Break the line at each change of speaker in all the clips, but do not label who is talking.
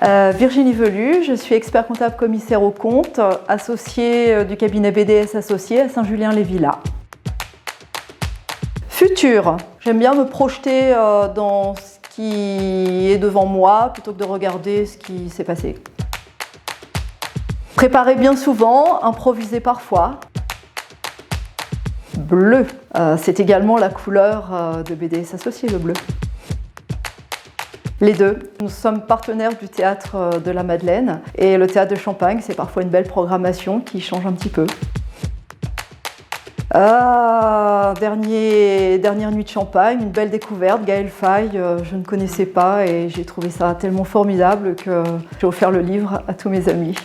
Virginie Velu, je suis expert comptable commissaire aux comptes, associée du cabinet BDS Associés à Saint-Julien-les-Villas. Futur, j'aime bien me projeter dans ce qui est devant moi plutôt que de regarder ce qui s'est passé. Préparer bien souvent, improviser parfois. Bleu, c'est également la couleur de BDS Associés, le bleu. Les deux. Nous sommes partenaires du Théâtre de la Madeleine et le Théâtre de Champagne, c'est parfois une belle programmation qui change un petit peu. Dernière nuit de Champagne, une belle découverte, Gaël Faye, je ne connaissais pas et j'ai trouvé ça tellement formidable que j'ai offert le livre à tous mes amis.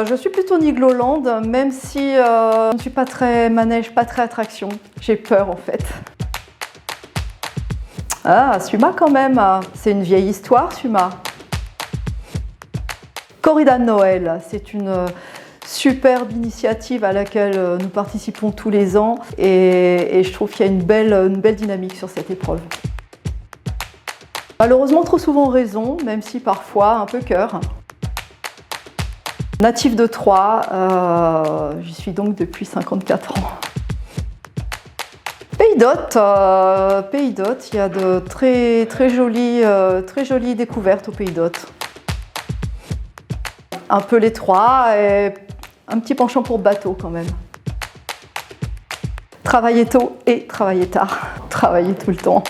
Je suis plutôt Nigloland, même si je ne suis pas très manège, pas très attraction. J'ai peur en fait. Suma quand même, c'est une vieille histoire, Suma. Corrida de Noël, c'est une superbe initiative à laquelle nous participons tous les ans et je trouve qu'il y a une belle dynamique sur cette épreuve. Malheureusement, trop souvent raison, même si parfois un peu cœur. Natif de Troyes, j'y suis donc depuis 54 ans. Pays d'Hôte, il y a de très jolies découvertes au Pays d'Hôte. Un peu l'étroit et un petit penchant pour bateau quand même. Travailler tôt et travailler tard, travailler tout le temps.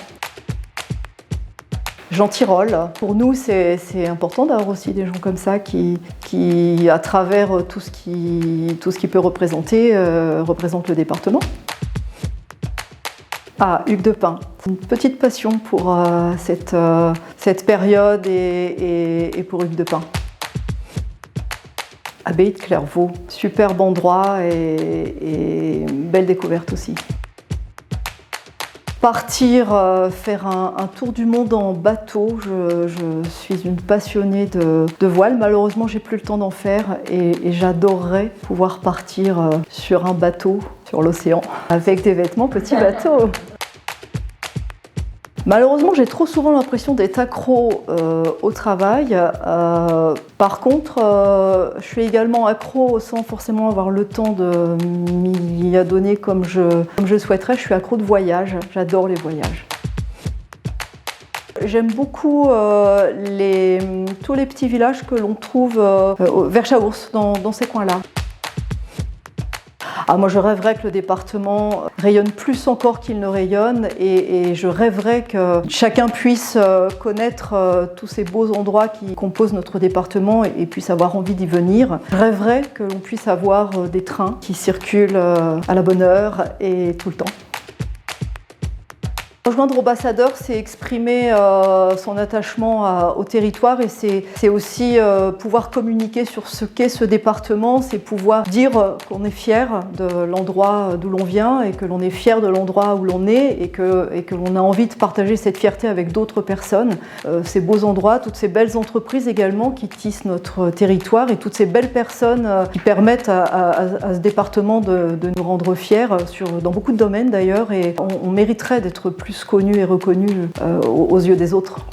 Jean Tirole, pour nous c'est important d'avoir aussi des gens comme ça qui à travers tout ce qui peut représenter, représentent le département. Hugues de Pin, une petite passion pour cette période et pour Hugues de Pin. Abbaye de Clairvaux, superbe endroit et belle découverte aussi. Partir faire un tour du monde en bateau, je suis une passionnée de voile. Malheureusement, j'ai plus le temps d'en faire et j'adorerais pouvoir partir sur un bateau, sur l'océan, avec des vêtements petit bateau. Malheureusement, j'ai trop souvent l'impression d'être accro au travail. Par contre, je suis également accro sans forcément avoir le temps de m'y adonner comme je souhaiterais. Je suis accro de voyage. J'adore les voyages. J'aime beaucoup tous les petits villages que l'on trouve vers Chaours, dans ces coins-là. Moi, je rêverais que le département rayonne plus encore qu'il ne rayonne et je rêverais que chacun puisse connaître tous ces beaux endroits qui composent notre département et puisse avoir envie d'y venir. Je rêverais que l'on puisse avoir des trains qui circulent à la bonne heure et tout le temps. Rejoindre Ambassadeur, c'est exprimer son attachement au territoire et c'est aussi pouvoir communiquer sur ce qu'est ce département, c'est pouvoir dire qu'on est fier de l'endroit d'où l'on vient et que l'on est fier de l'endroit où l'on est et que l'on a envie de partager cette fierté avec d'autres personnes. Ces beaux endroits, toutes ces belles entreprises également qui tissent notre territoire et toutes ces belles personnes qui permettent à ce département de nous rendre fiers dans beaucoup de domaines d'ailleurs et on mériterait d'être plus connu et reconnu aux yeux des autres.